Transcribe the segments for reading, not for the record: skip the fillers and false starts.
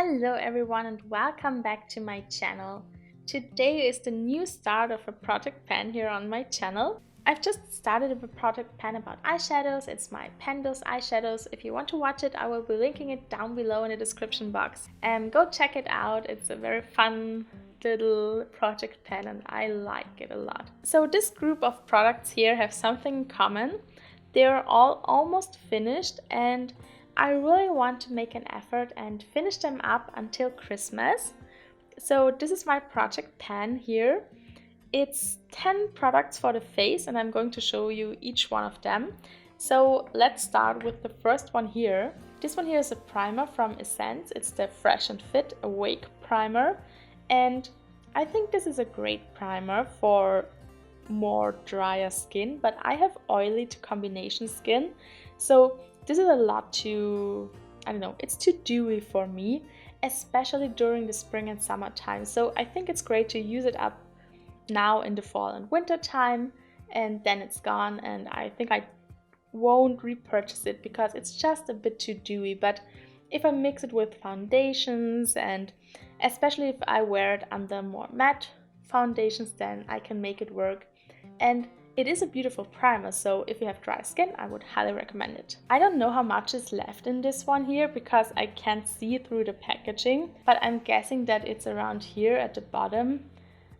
Hello everyone and welcome back to my channel. Today is the new start of a project pen here on my channel. I've just started a project pen about eyeshadows. It's my Pendos eyeshadows. If you want to watch it, I will be linking it down below in the description box. Go check it out. It's a very fun little project pen and I like it a lot. So this group of products here have something in common. They're all almost finished and I really want to make an effort and finish them up until Christmas. So this is my project pen here. It's 10 products for the face and I'm going to show you each one of them. So let's start with the first one here. This one here is a primer from Essence. It's the Fresh and Fit Awake Primer. And I think this is a great primer for more drier skin, but I have oily to combination skin. So this is a lot too, it's too dewy for me, especially during the spring and summer time. So I think it's great to use it up now in the fall and winter time, and then it's gone, and I think I won't repurchase it because it's just a bit too dewy. But if I mix it with foundations, and especially if I wear it under more matte foundations, then I can make it work. And it is a beautiful primer, so if you have dry skin, I would highly recommend it. I don't know how much is left in this one here because I can't see through the packaging, but I'm guessing that it's around here at the bottom.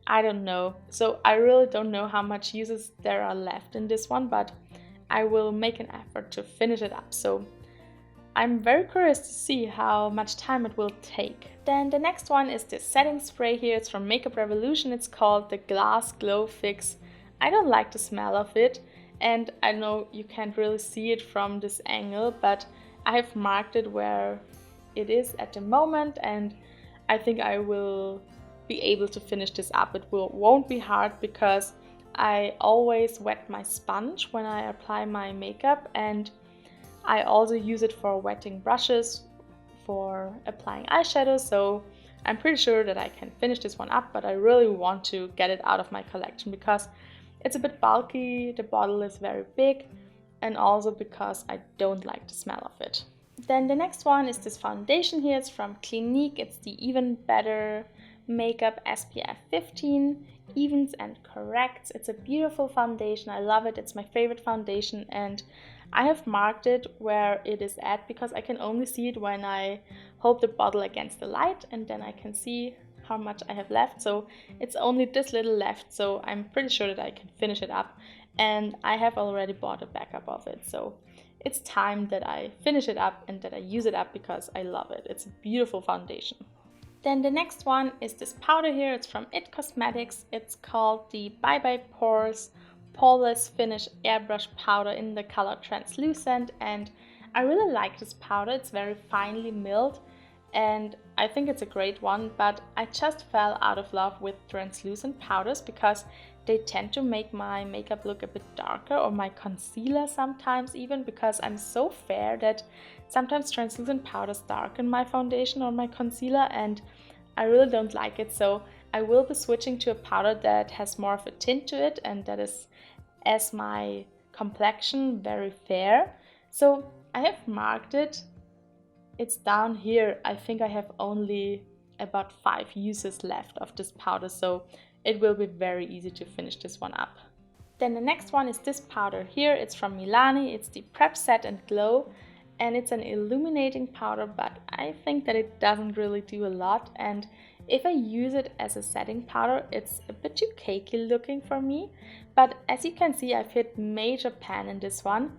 I don't know. So I really don't know how much uses there are left in this one, but I will make an effort to finish it up. So I'm very curious to see how much time it will take. Then the next one is this setting spray here. It's from Makeup Revolution. It's called the Glass Glow Fix. I don't like the smell of it, and I know you can't really see it from this angle, but I have marked it where it is at the moment, and I think I will be able to finish this up. It won't be hard because I always wet my sponge when I apply my makeup, and I also use it for wetting brushes for applying eyeshadow, so I'm pretty sure that I can finish this one up, but I really want to get it out of my collection because it's a bit bulky, the bottle is very big, and also because I don't like the smell of it. Then the next one is this foundation here. It's from Clinique. It's the Even Better Makeup SPF 15. Evens and corrects. It's a beautiful foundation. I love it. It's my favorite foundation, and I have marked it where it is at because I can only see it when I hold the bottle against the light, and then I can see how much I have left. So it's only this little left, so I'm pretty sure that I can finish it up, and I have already bought a backup of it, so it's time that I finish it up and that I use it up because I love it. It's a beautiful foundation. Then the next one is this powder here. It's from IT Cosmetics. It's called the Bye Bye Pores Poreless Finish Airbrush Powder in the color Translucent, and I really like this powder. It's very finely milled and I think it's a great one, but I just fell out of love with translucent powders because they tend to make my makeup look a bit darker, or my concealer sometimes even, because I'm so fair that sometimes translucent powders darken my foundation or my concealer, and I really don't like it. So I will be switching to a powder that has more of a tint to it and that is, as my complexion, very fair. So I have marked it. It's down here. I think I have only about 5 uses left of this powder, so it will be very easy to finish this one up. Then the next one is this powder here. It's from Milani. It's the Prep Set and Glow, and it's an illuminating powder, but I think that it doesn't really do a lot, and if I use it as a setting powder, it's a bit too cakey looking for me. But as you can see, I've hit major pan in this one,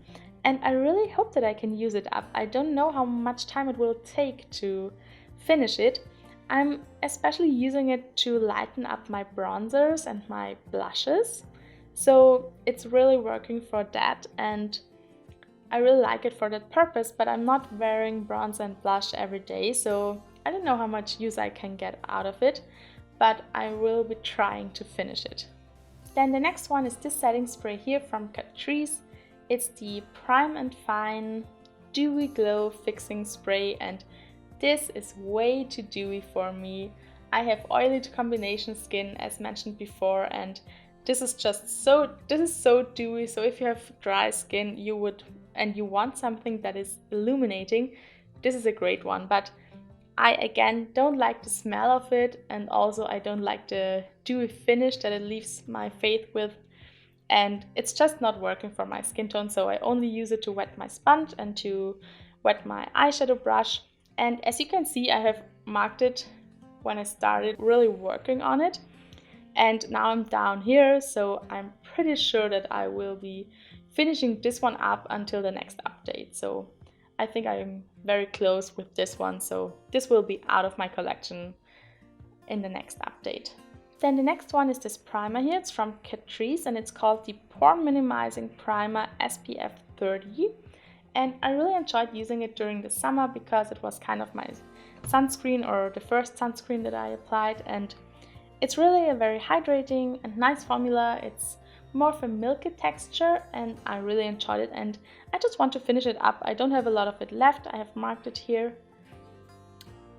and I really hope that I can use it up. I don't know how much time it will take to finish it. I'm especially using it to lighten up my bronzers and my blushes. So it's really working for that, and I really like it for that purpose, but I'm not wearing bronzer and blush every day, so I don't know how much use I can get out of it, but I will be trying to finish it. Then the next one is this setting spray here from Catrice. It's the Prime and Fine Dewy Glow Fixing Spray, and this is way too dewy for me. I have oily to combination skin, as mentioned before, and this is so dewy. So if you have dry skin, you want something that is illuminating, this is a great one. But I again don't like the smell of it, and also I don't like the dewy finish that it leaves my face with, and it's just not working for my skin tone, so I only use it to wet my sponge and to wet my eyeshadow brush. And as you can see, I have marked it when I started really working on it, and now I'm down here, so I'm pretty sure that I will be finishing this one up until the next update. So I think I'm very close with this one, so this will be out of my collection in the next update. Then the next one is this primer here. It's from Catrice and it's called the Pore Minimizing Primer SPF 30. And I really enjoyed using it during the summer because it was kind of my sunscreen, or the first sunscreen that I applied, and it's really a very hydrating and nice formula. It's more of a milky texture and I really enjoyed it, and I just want to finish it up. I don't have a lot of it left. I have marked it here.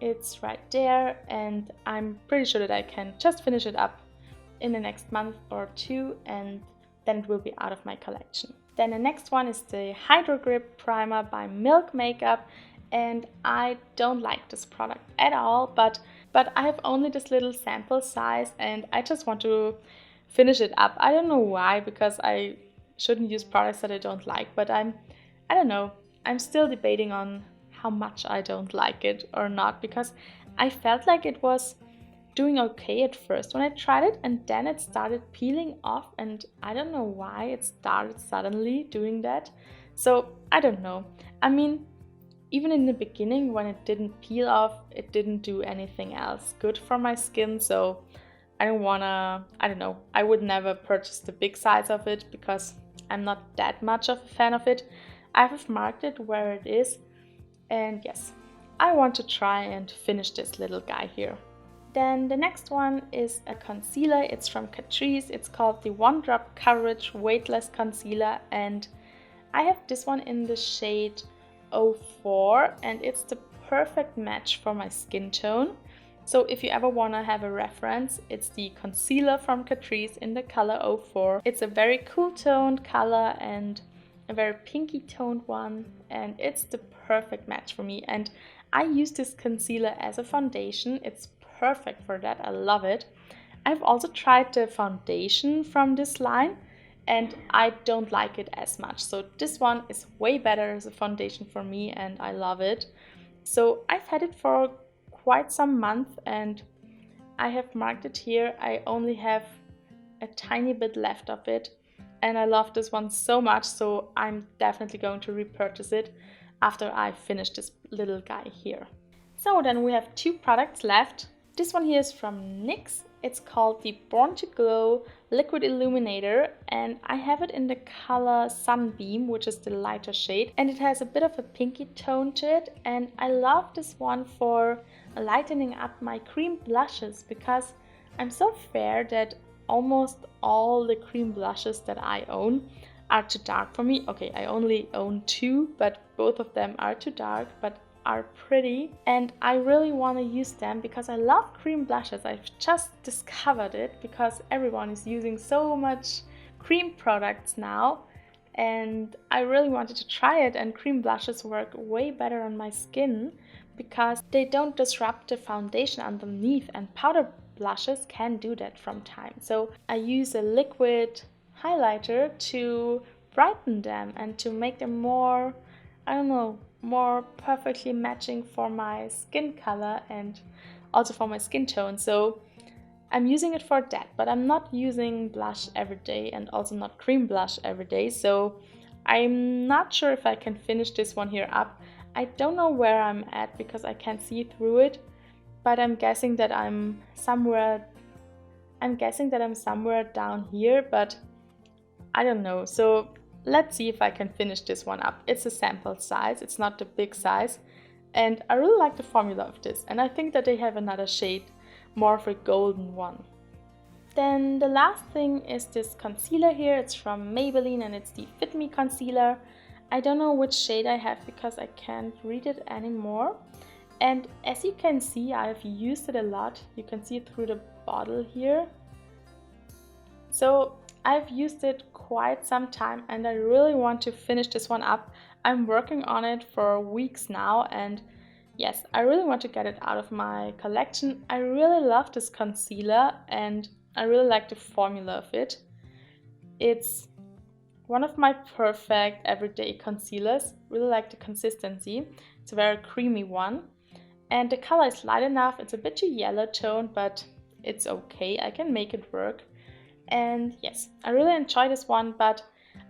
It's right there, and I'm pretty sure that I can just finish it up in the next month or two, and then it will be out of my collection. Then the next one is the Hydro Grip Primer by Milk Makeup, and I don't like this product at all, but I have only this little sample size and I just want to finish it up. I don't know why, because I shouldn't use products that I don't like, but I don't know, I'm still debating on how much I don't like it or not, because I felt like it was doing okay at first when I tried it, and then it started peeling off, and I don't know why it started suddenly doing that. So I don't know. I mean, even in the beginning when it didn't peel off, it didn't do anything else good for my skin, so I don't know, I would never purchase the big size of it because I'm not that much of a fan of it. I have marked it where it is, and yes, I want to try and finish this little guy here. Then the next one is a concealer. It's from Catrice. It's called the One Drop Coverage Weightless Concealer, and I have this one in the shade 04, and it's the perfect match for my skin tone. So if you ever want to have a reference, it's the concealer from Catrice in the color 04. It's a very cool toned color and a very pinky toned one, and it's the perfect match for me. And I use this concealer as a foundation. It's perfect for that. I love it. I've also tried the foundation from this line and I don't like it as much. So this one is way better as a foundation for me and I love it. So I've had it for quite some months and I have marked it here. I only have a tiny bit left of it and I love this one so much, so I'm definitely going to repurchase it after I finish this little guy here. So then we have two products left. This one here is from NYX. It's called the Born to Glow Liquid Illuminator, and I have it in the color Sunbeam, which is the lighter shade, and it has a bit of a pinky tone to it, and I love this one for lightening up my cream blushes because I'm so fair that almost all the cream blushes that I own are too dark for me. Okay, I only own two, but both of them are too dark, but are pretty, and I really want to use them because I love cream blushes. I've just discovered it because everyone is using so much cream products now, and I really wanted to try it, and cream blushes work way better on my skin because they don't disrupt the foundation underneath, and powder blushes can do that from time. So I use a liquid highlighter to brighten them and to make them more, I don't know, more perfectly matching for my skin color and also for my skin tone. So I'm using it for that, but I'm not using blush every day and also not cream blush every day. So I'm not sure if I can finish this one here up. I don't know where I'm at because I can't see through it, but I'm guessing that I'm somewhere down here, but I don't know. So let's see if I can finish this one up. It's a sample size, it's not the big size, and I really like the formula of this, and I think that they have another shade, more of a golden one. Then the last thing is this concealer here. It's from Maybelline and it's the Fit Me concealer. I don't know which shade I have because I can't read it anymore, and as you can see, I've used it a lot. You can see it through the bottle here. So I've used it quite some time and I really want to finish this one up. I'm working on it for weeks now, and yes, I really want to get it out of my collection. I really love this concealer and I really like the formula of it. It's one of my perfect everyday concealers. Really like the consistency. It's a very creamy one. And the color is light enough. It's a bit too yellow tone, but it's okay. I can make it work. And yes, I really enjoy this one, but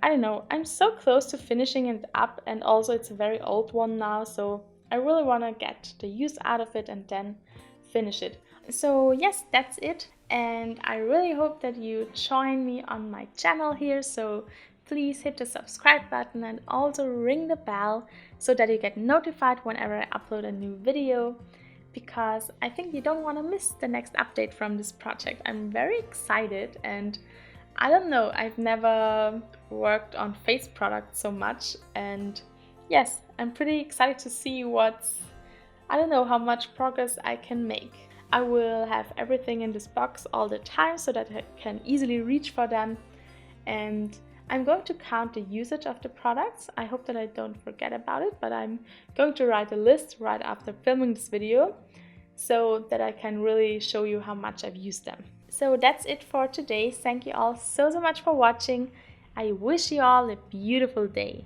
I don't know, I'm so close to finishing it up, and also it's a very old one now, so I really want to get the use out of it and then finish it. So yes, that's it, and I really hope that you join me on my channel here, so please hit the subscribe button and also ring the bell so that you get notified whenever I upload a new video, because I think you don't want to miss the next update from this project. I'm very excited, and I don't know, I've never worked on face products so much, and yes, I'm pretty excited to see I don't know how much progress I can make. I will have everything in this box all the time so that I can easily reach for them, and I'm going to count the usage of the products. I hope that I don't forget about it, but I'm going to write a list right after filming this video so that I can really show you how much I've used them. So that's it for today. Thank you all so much for watching. I wish you all a beautiful day.